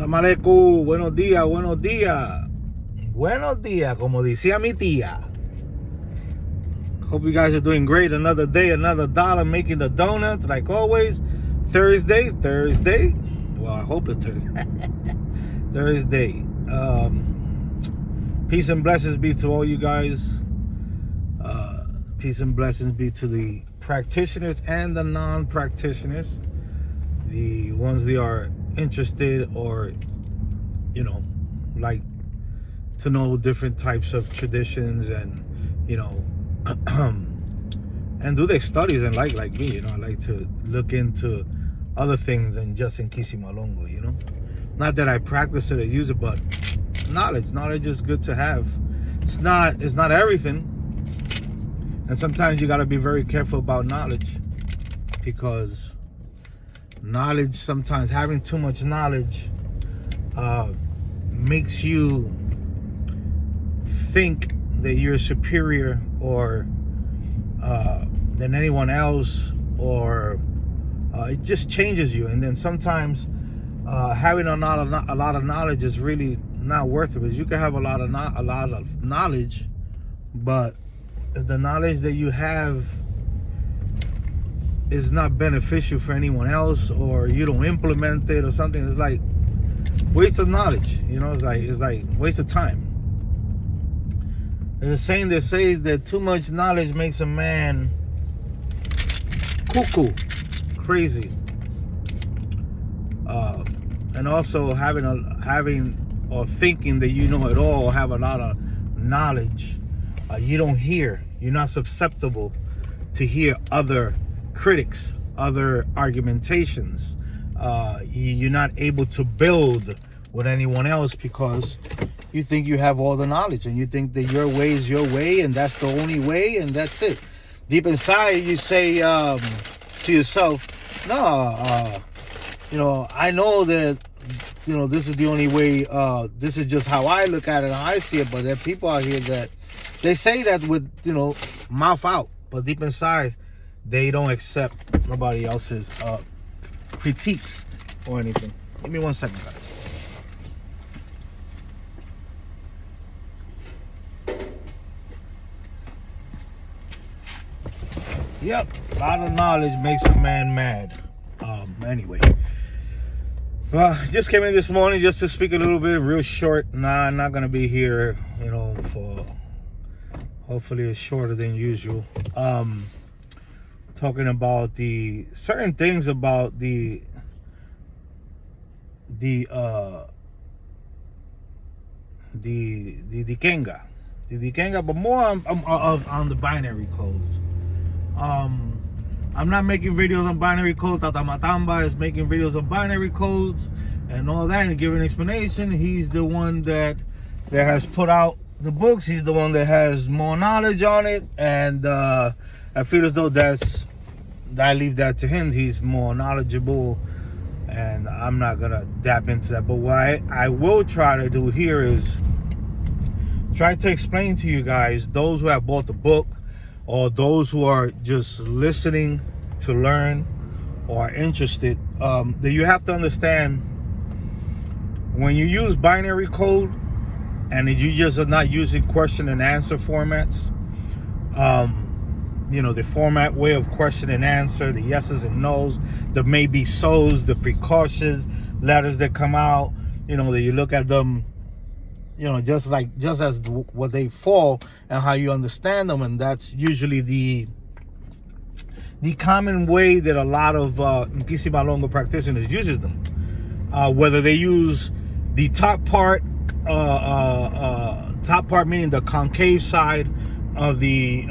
Salam alaikum, buenos días, buenos días. Buenos días, como decía mi tía. Hope you guys are doing great. Another day, another dollar, making the donuts like always. Thursday. Well, I hope it's Thursday. Thursday. Peace and blessings be to all you guys. Peace and blessings be to the practitioners and the non-practitioners. The ones that are interested or, like to know different types of traditions and, and do their studies and like me, I like to look into other things than just in Kisimalongo, Not that I practice it or use it, but knowledge is good to have. It's not everything. And sometimes you got to be very careful about knowledge, because knowledge, sometimes having too much knowledge makes you think that you're superior or than anyone else, or it just changes you. And then sometimes having a lot of knowledge is really not worth it, because you can have a lot of knowledge, but if the knowledge that you have is not beneficial for anyone else, or you don't implement it or something, it's like waste of knowledge. It's like waste of time. There's a saying that says that too much knowledge makes a man cuckoo, crazy. And also having or thinking that you know it all, or have a lot of knowledge, you don't hear. You're not susceptible to hear other critics, other argumentations. You're not able to build with anyone else, because you think you have all the knowledge, and you think that your way is your way, and that's the only way, and that's it. Deep inside, you say to yourself, no, I know that, this is the only way. This is just how I look at it, how I see it. But there are people out here that they say that with, mouth out, but deep inside, they don't accept nobody else's critiques or anything. Give me 1 second, guys. Yep, a lot of knowledge makes a man mad. Anyway, just came in this morning just to speak a little bit, real short. I'm not gonna be here, for hopefully it's shorter than usual. Talking about the certain things about the Kenga, but more on the binary codes. I'm not making videos on binary codes. Tata Matamba is making videos on binary codes and all that, and giving explanation. He's the one that has put out the books. He's the one that has more knowledge on it, and I feel as though I leave that to him. He's more knowledgeable, and I'm not gonna dab into that. But what I will try to do here is try to explain to you guys, those who have bought the book, or those who are just listening to learn or are interested, that you have to understand, when you use binary code and you just are not using question and answer formats, the format way of question and answer, the yeses and nos, the maybe so's, the precautions, letters that come out, that you look at them, just as what they fall and how you understand them. And that's usually the common way that a lot of Nkisi practitioners uses them. Whether they use the top part meaning the concave side of the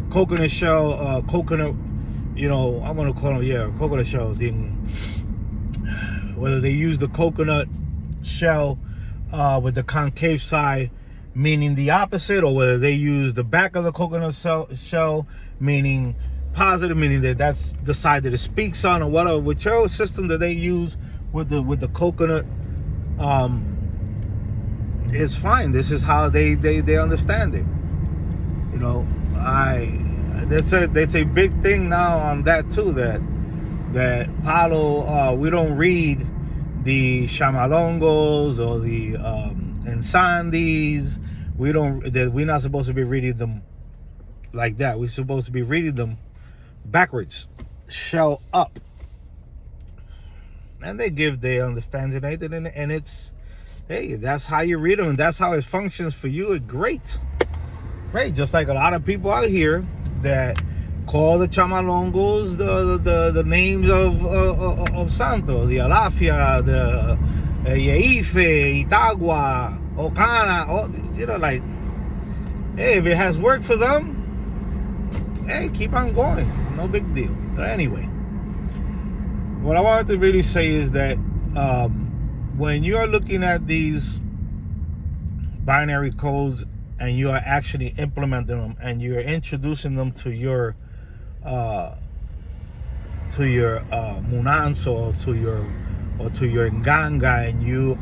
coconut shell, I'm gonna call them, coconut shell thing. Whether they use the coconut shell with the concave side, meaning the opposite, or whether they use the back of the coconut shell, meaning positive, meaning that's the side that it speaks on, or whatever, whichever system that they use with the coconut, it's fine. This is how they understand it. That's a big thing now on that too, that Palo, we don't read the shamalongos or the ensandis. We're not supposed to be reading them like that. We're supposed to be reading them backwards, shell up, and they give their understanding, and it's, hey, that's how you read them, and that's how it functions for you. It's great. Just like a lot of people out here that call the chamalongos the names of Santo, the Alafia, the Yeife, Itagua, Ocana, like, hey, if it has worked for them, hey, keep on going. No big deal. But anyway, what I wanted to really say is that when you are looking at these binary codes and you are actually implementing them and you're introducing them to your munanso or to your nganga, and you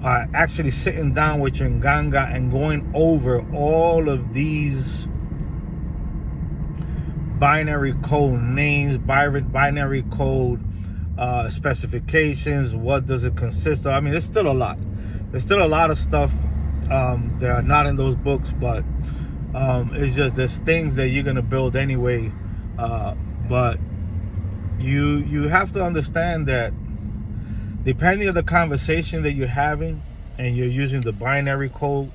are actually sitting down with your nganga and going over all of these binary code names, binary code specifications, what does it consist of. I mean, there's still a lot of stuff that are not in those books, but it's just there's things that you're gonna build anyway, but you have to understand that depending on the conversation that you're having and you're using the binary code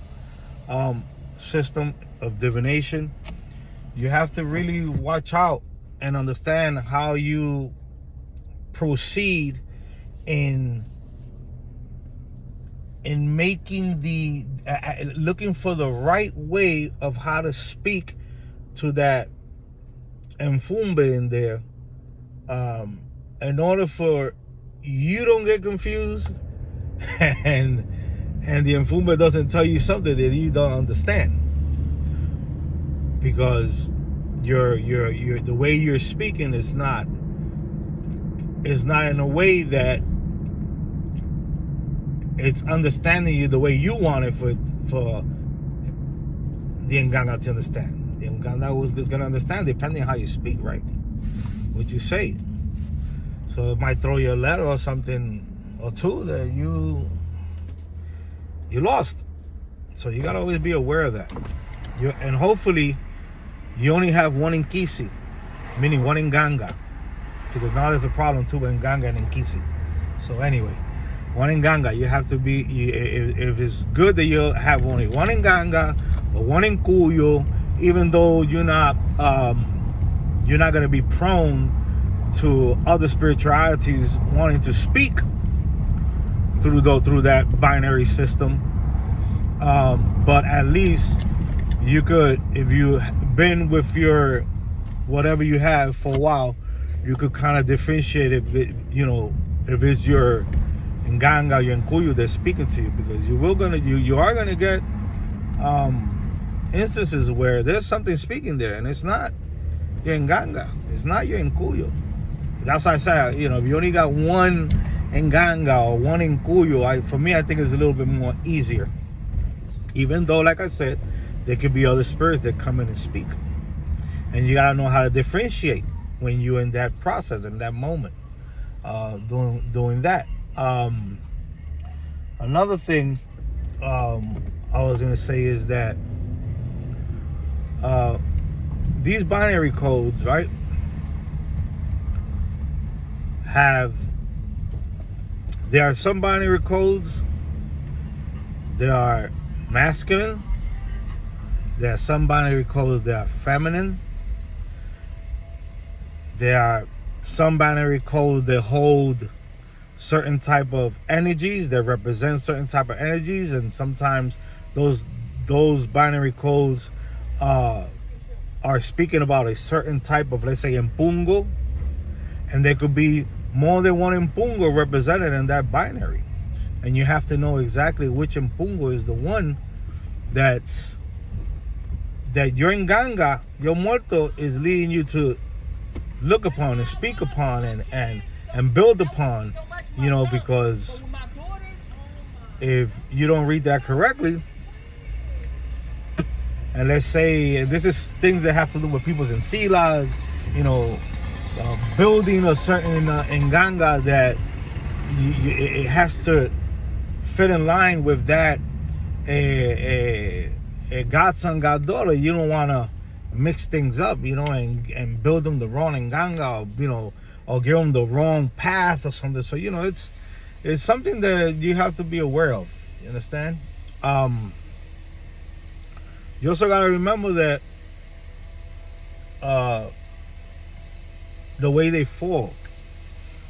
system of divination, you have to really watch out and understand how you proceed in making looking for the right way of how to speak to that enfumbe in there, in order for you don't get confused and the enfumbe doesn't tell you something that you don't understand, because the way you're speaking is not in a way that it's understanding you the way you want it for the Nganga to understand. The Nganga is going to understand depending on how you speak, right? What you say. So it might throw you a letter or something or two that you lost. So you got to always be aware of that. And hopefully you only have one Nkisi, meaning one Nganga, because now there's a problem too with Nganga and Nkisi. So anyway, one Nganga, you have to be, if it's good that you have only one Nganga or one Nkuyo, even though you're not going to be prone to other spiritualities wanting to speak through that binary system, but at least you could, if you've been with your whatever you have for a while, you could kind of differentiate it, if it's your Nganga, your Nkuyu that's speaking to you, because you are gonna get instances where there's something speaking there and it's not your Nganga, it's not your Nkuyu. That's why I say, if you only got one Nganga or one Nkuyu, for me, I think it's a little bit more easier. Even though, like I said, there could be other spirits that come in and speak, and you gotta know how to differentiate when you're in that process, in that moment, doing that. Another thing I was gonna say is that these binary codes, right, there are some binary codes that are masculine, there are some binary codes that are feminine, there are some binary codes that hold certain type of energies, that represent certain type of energies, and sometimes those binary codes are speaking about a certain type of, let's say, impungo, and there could be more than one impungo represented in that binary, and you have to know exactly which impungo is the one that your Nganga, your muerto, is leading you to look upon and speak upon and build upon, because if you don't read that correctly, and let's say this is things that have to do with people's ensilas, building a certain Nganga that it has to fit in line with that a godson, goddaughter. You don't want to mix things up, and build them the wrong nganga, or give them the wrong path or something. So it's something that you have to be aware of. You understand? You also got to remember that the way they fall.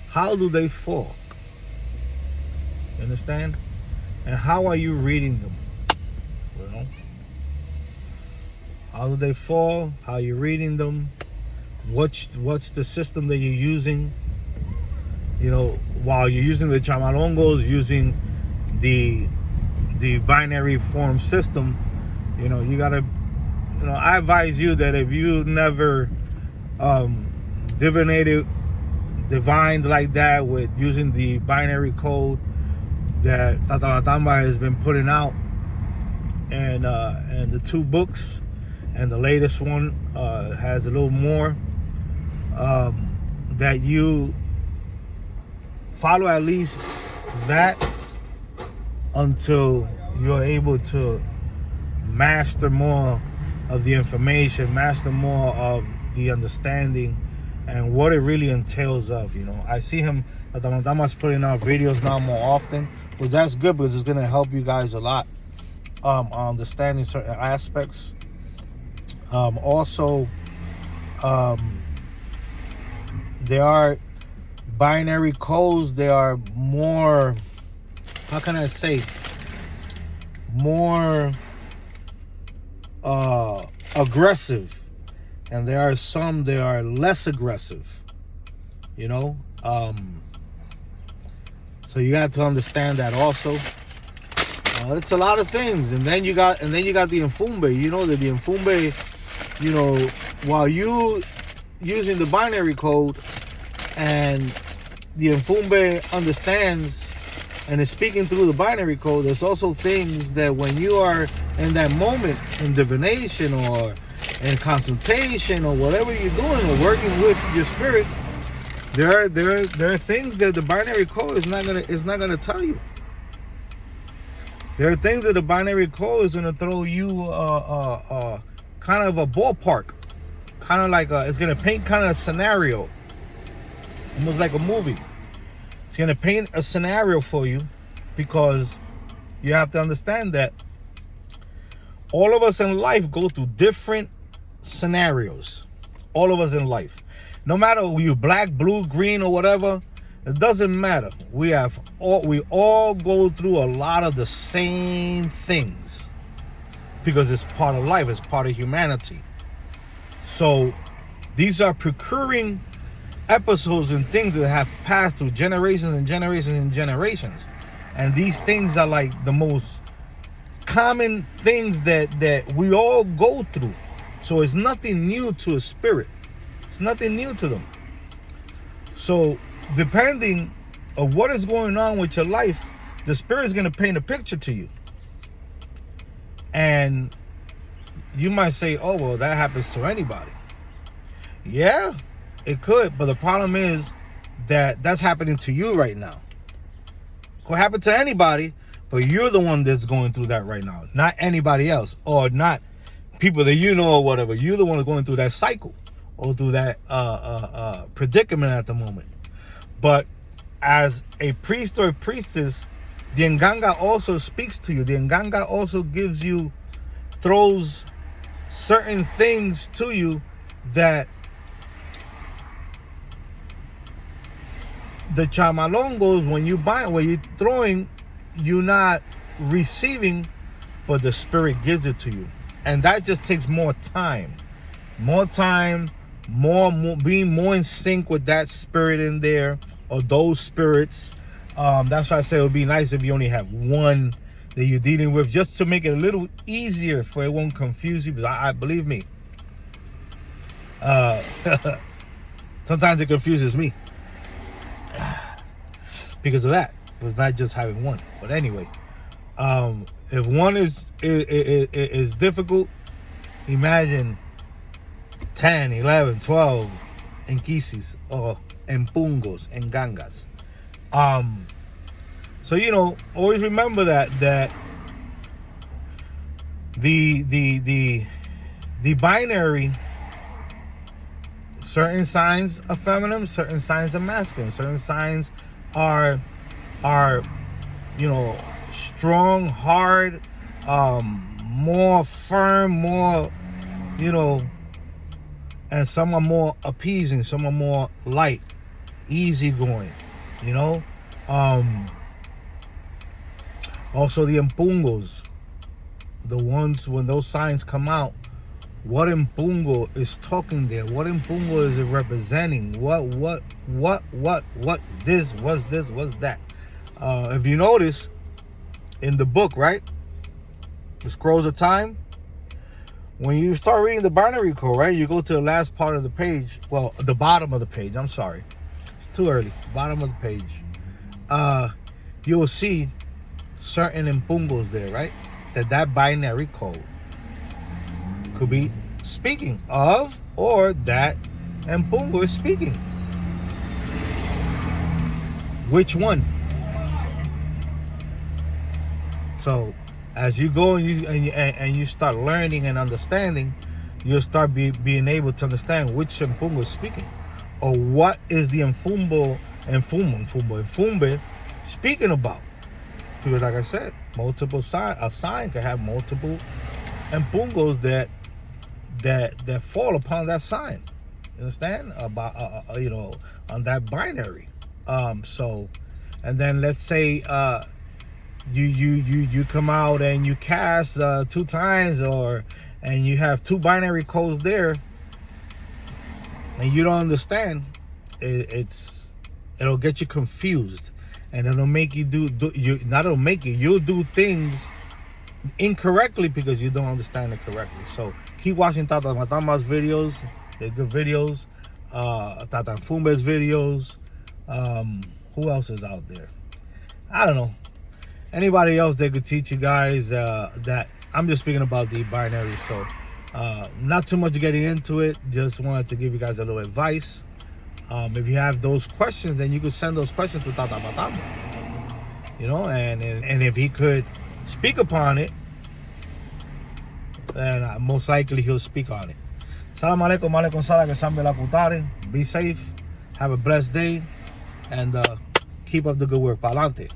How do they fall? You understand? And how are you reading them? How do they fall? How are you reading them? What's the system that you're using? While you're using the chamalongos, using the binary form system, you gotta, I advise you that if you never divined like that with using the binary code that Tata Matamba has been putting out, and the 2 books, and the latest one has a little more, that you follow at least that until you're able to master more of the information, master more of the understanding, and what it really entails of. I see him, Tama's putting out videos now more often, but that's good because it's going to help you guys a lot understanding certain aspects. Also, there are binary codes. They are more, how can I say, more aggressive, and there are some that are less aggressive. So you got to understand that also. It's a lot of things, and then you got the Mfumbe. That the Mfumbe, while you using the binary code, and the Mfumbe understands and is speaking through the binary code, there's also things that when you are in that moment in divination or in consultation or whatever you're doing or working with your spirit, there are things that the binary code is not gonna tell you. There are things that the binary code is gonna throw you kind of a ballpark, kind of like it's gonna paint kind of a scenario, almost like a movie. It's gonna paint a scenario for you, because you have to understand that all of us in life go through different scenarios. All of us in life, no matter whether you're black, blue, green, or whatever, it doesn't matter. We all go through a lot of the same things, because it's part of life. It's part of humanity. So these are procuring episodes and things that have passed through generations and generations and generations, and these things are like the most common things that we all go through. So it's nothing new to a spirit. It's nothing new to them. So depending on what is going on with your life, the spirit is going to paint a picture to you, and you might say, oh, well, that happens to anybody. Yeah, it could, but the problem is that that's happening to you right now. It could happen to anybody, but you're the one that's going through that right now, not anybody else, or not people that or whatever. You're the one that's going through that cycle or through that predicament at the moment. But as a priest or a priestess, the Nganga also speaks to you. The Nganga also throws certain things to you that the chamalongos, when you're throwing, you're not receiving, but the spirit gives it to you. And that just takes more time, more being more in sync with that spirit in there, or those spirits. That's why I say it would be nice if you only have one that you're dealing with, just to make it a little easier, for it won't confuse you. Because I believe me, sometimes it confuses me because of that. It's not just having one. But anyway, if one is difficult, imagine 10, 11, 12 enquisis or empungos and gangas. So always remember that the binary, certain signs are feminine, certain signs are masculine, certain signs are strong, hard, more firm, more and some are more appeasing, some are more light, easygoing, also the impungos, the ones when those signs come out, what impungo is talking there, what impungo is it representing, what this, what's that. If you notice in the book, right, the Scrolls of Time, when you start reading the binary code, right, you go to the last part of the page, well, the bottom of the page, I'm sorry, it's too early, bottom of the page, you will see certain impungos there, right, that binary code could be speaking of, or that impungo is speaking. Which one? So as you go and you start learning and understanding, you'll start being able to understand which impungo is speaking, or what is the infumbe speaking about. Because like I said, a sign could have multiple impungos that fall upon that sign. You understand? About on that binary. So, and then let's say you come out and you cast 2 times, and you have 2 binary codes there, and you don't understand, it'll get you confused, and it'll make you you'll do things incorrectly because you don't understand it correctly. So keep watching Tata Matama's videos. They're good videos. Tata Fumbe's videos. Who else is out there? I don't know. Anybody else that could teach you guys that. I'm just speaking about the binary, so not too much getting into it. Just wanted to give you guys a little advice. If you have those questions, then you could send those questions to Tata Matama. And if he could speak upon it, then most likely he'll speak on it. Salam alaikum, alaikum salam, que sambe la putare. Be safe, have a blessed day, and keep up the good work. Pa'lante.